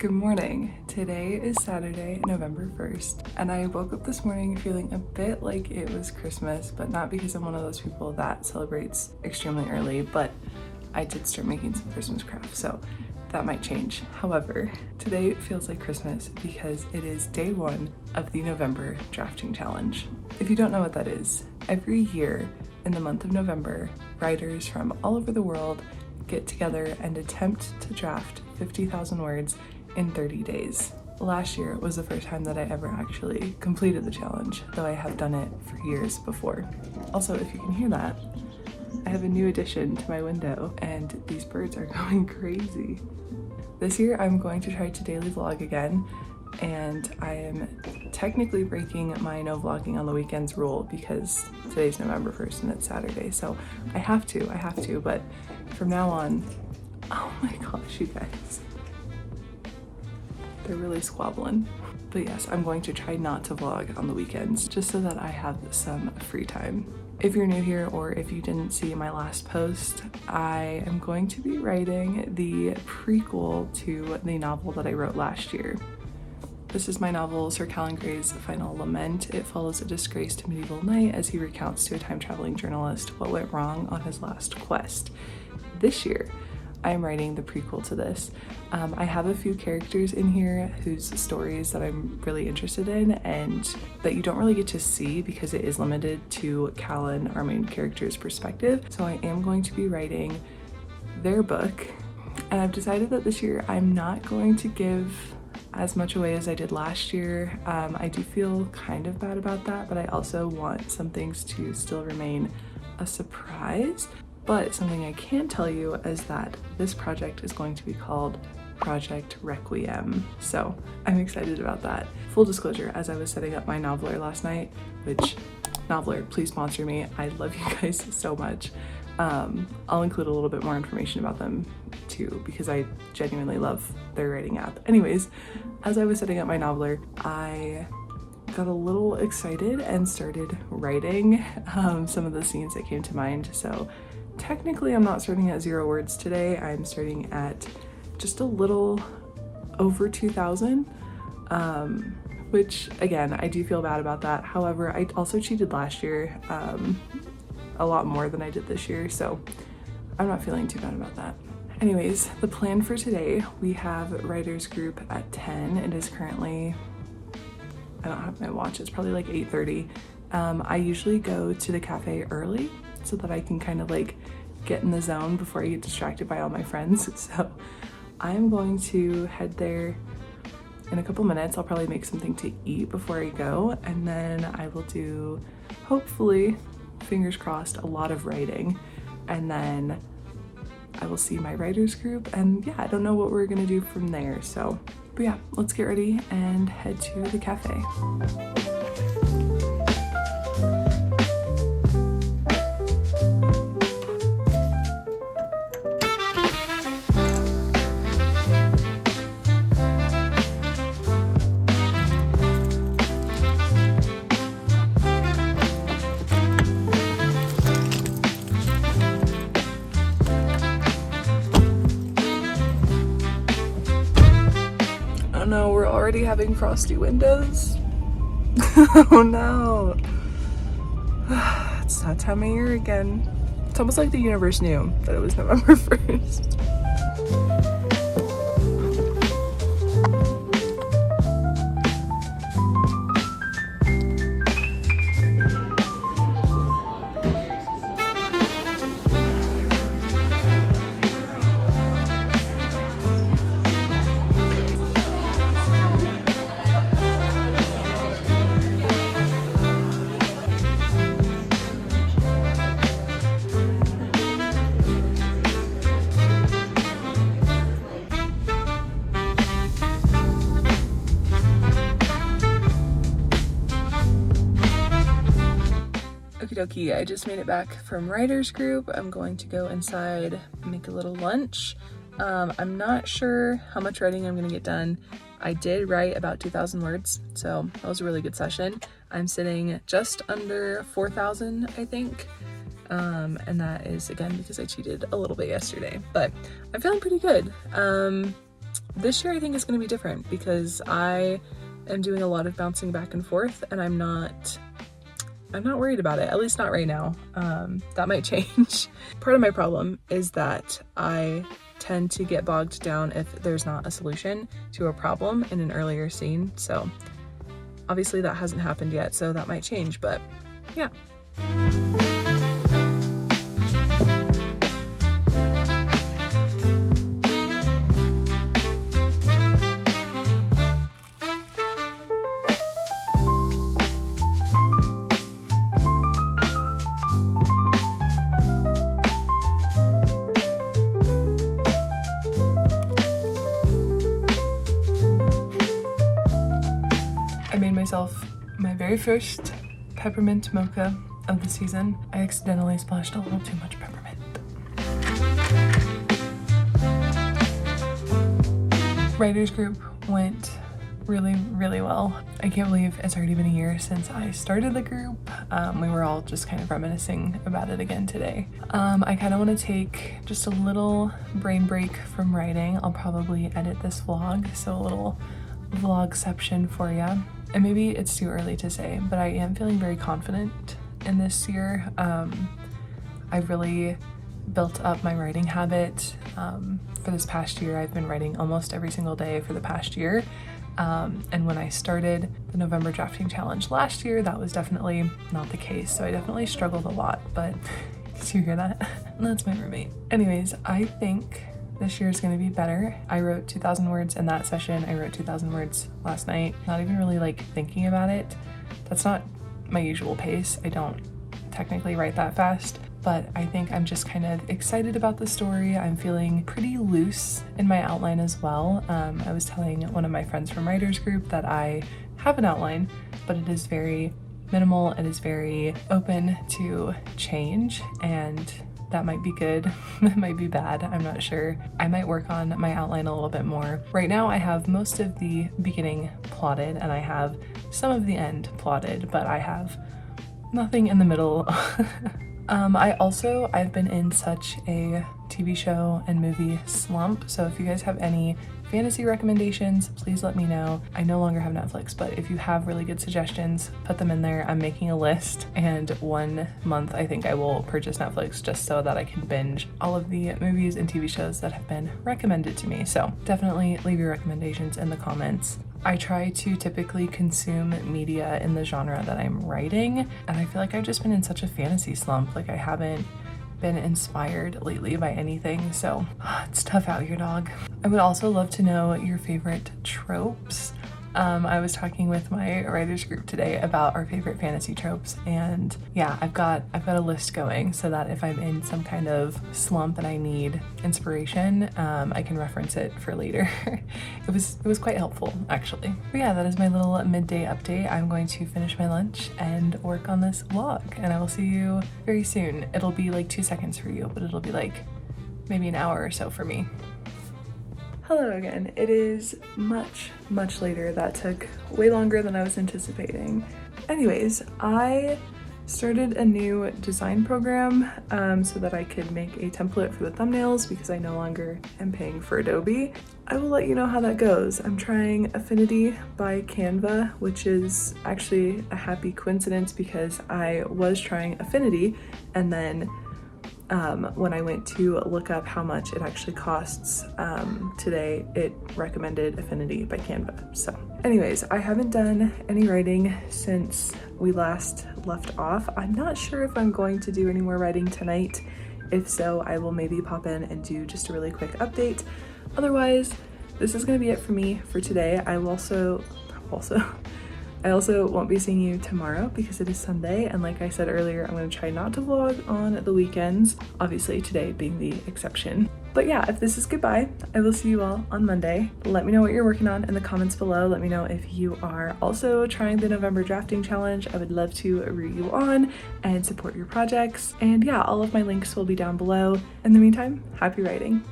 Good morning. Today is Saturday, November 1st, and I woke up this morning feeling a bit like it was Christmas, but not because I'm one of those people that celebrates extremely early, but I did start making some Christmas crafts, so that might change. However, today feels like Christmas because it is day one of the November drafting challenge. If you don't know what that is, every year in the month of November, writers from all over the world get together and attempt to draft 50,000 words in 30 days. Last year was the first time that I ever actually completed the challenge, though I have done it for years before. Also, if you can hear that, I have a new addition to my window and these birds are going crazy. This year I'm going to try to daily vlog again, and I am technically breaking my no vlogging on the weekends rule because today's November 1st and it's Saturday, so I have to, but from now on, oh my gosh, you guys. They're really squabbling. But yes, I'm going to try not to vlog on the weekends just so that I have some free time. If you're new here or if you didn't see my last post, I am going to be writing the prequel to the novel that I wrote last year. This is my novel, Sir Caelin Grey's final Lament. It follows a disgraced medieval knight as he recounts to a time-traveling journalist what went wrong on his last quest. This year, I'm writing the prequel to this. I have a few characters in here whose stories that I'm really interested in and that you don't really get to see because it is limited to Caelin, our main character's perspective. So I am going to be writing their book, and I've decided that this year I'm not going to give as much away as I did last year. I do feel kind of bad about that, but I also want some things to still remain a surprise. But something I can tell you is that this project is going to be called Project Requiem. So I'm excited about that. Full disclosure, as I was setting up my noveler last night, which noveler, please sponsor me. I love you guys so much. I'll include a little bit more information about them too, because I genuinely love their writing app. Anyways, as I was setting up my noveler, I got a little excited and started writing some of the scenes that came to mind. So technically I'm not starting at 0 words today. I'm starting at just a little over 2,000, which again, I do feel bad about that. However, I also cheated last year a lot more than I did this year, so I'm not feeling too bad about that. Anyways, the plan for today, we have writers group at 10. It is currently, I don't have my watch, it's probably like 8:30. I usually go to the cafe early so that I can kind of like get in the zone before I get distracted by all my friends. So I'm going to head there in a couple minutes. I'll probably make something to eat before I go, and then I will do, hopefully, fingers crossed, a lot of writing, and then I will see my writers group, and yeah, I don't know what we're gonna do from there. So, but yeah, let's get ready and head to the cafe. Oh no, we're already having frosty windows. Oh no. It's that time of year again. It's almost like the universe knew that it was November 1st. Okie dokie, I just made it back from writers group. I'm going to go inside and make a little lunch. I'm not sure how much writing I'm gonna get done. I did write about 2,000 words, so that was a really good session. I'm sitting just under 4,000, I think. And that is, again, because I cheated a little bit yesterday, but I'm feeling pretty good. this year I think is going to be different because I am doing a lot of bouncing back and forth, and I'm not worried about it, at least not right now. That might change. Part of my problem is that I tend to get bogged down if there's not a solution to a problem in an earlier scene. So obviously that hasn't happened yet, so that might change, but yeah. I made myself my very first peppermint mocha of the season. I accidentally splashed a little too much peppermint. Writers group went really well. I can't believe it's already been a year since I started the group. We were all just kind of reminiscing about it again today. I kind of want to take just a little brain break from writing. I'll probably edit this vlog, so a little vlogception for ya. And maybe it's too early to say, but I am feeling very confident in this year. I've really built up my writing habit. For this past year, I've been writing almost every single day for the past year. And when I started the November drafting challenge last year, that was definitely not the case. So I definitely struggled a lot, but do you hear that? That's my roommate. Anyways, I think this year is going to be better. I wrote 2,000 words in that session. I wrote 2,000 words last night. Not even really like thinking about it. That's not my usual pace. I don't technically write that fast, but I think I'm just kind of excited about the story. I'm feeling pretty loose in my outline as well. I was telling one of my friends from Writers Group that I have an outline, but it is very minimal. It is very open to change, and that might be good, that might be bad, I'm not sure. I might work on my outline a little bit more. Right now I have most of the beginning plotted and I have some of the end plotted, but I have nothing in the middle. I've been in such a TV show and movie slump, so if you guys have any fantasy recommendations, please let me know. I no longer have Netflix, but if you have really good suggestions, put them in there. I'm making a list, and 1 month I think I will purchase Netflix just so that I can binge all of the movies and TV shows that have been recommended to me. So definitely leave your recommendations in the comments. I try to typically consume media in the genre that I'm writing, and I feel like I've just been in such a fantasy slump. Like I haven't been inspired lately by anything, so it's tough out here, dog. I would also love to know your favorite tropes. I was talking with my writers group today about our favorite fantasy tropes, and yeah, I've got a list going so that if I'm in some kind of slump and I need inspiration, I can reference it for later. It was quite helpful, actually. But yeah, that is my little midday update. I'm going to finish my lunch and work on this vlog, and I will see you very soon. It'll be like 2 seconds for you, but it'll be like maybe an hour or so for me. Hello again. It is much later. That took way longer than I was anticipating. Anyways, I started a new design program so that I could make a template for the thumbnails because I no longer am paying for Adobe. I will let you know how that goes. I'm trying Affinity by Canva, which is actually a happy coincidence because I was trying Affinity, and then when I went to look up how much it actually costs today, it recommended Affinity by Canva. So anyways, I haven't done any writing since we last left off. I'm not sure if I'm going to do any more writing tonight. If so, I will maybe pop in and do just a really quick update. Otherwise, this is going to be it for me for today. I also won't be seeing you tomorrow because it is Sunday, and like I said earlier, I'm going to try not to vlog on the weekends, obviously today being the exception. But yeah, if this is goodbye, I will see you all on Monday. Let me know what you're working on in the comments below. Let me know if you are also trying the November drafting challenge. I would love to root you on and support your projects. And yeah, all of my links will be down below. In the meantime, happy writing.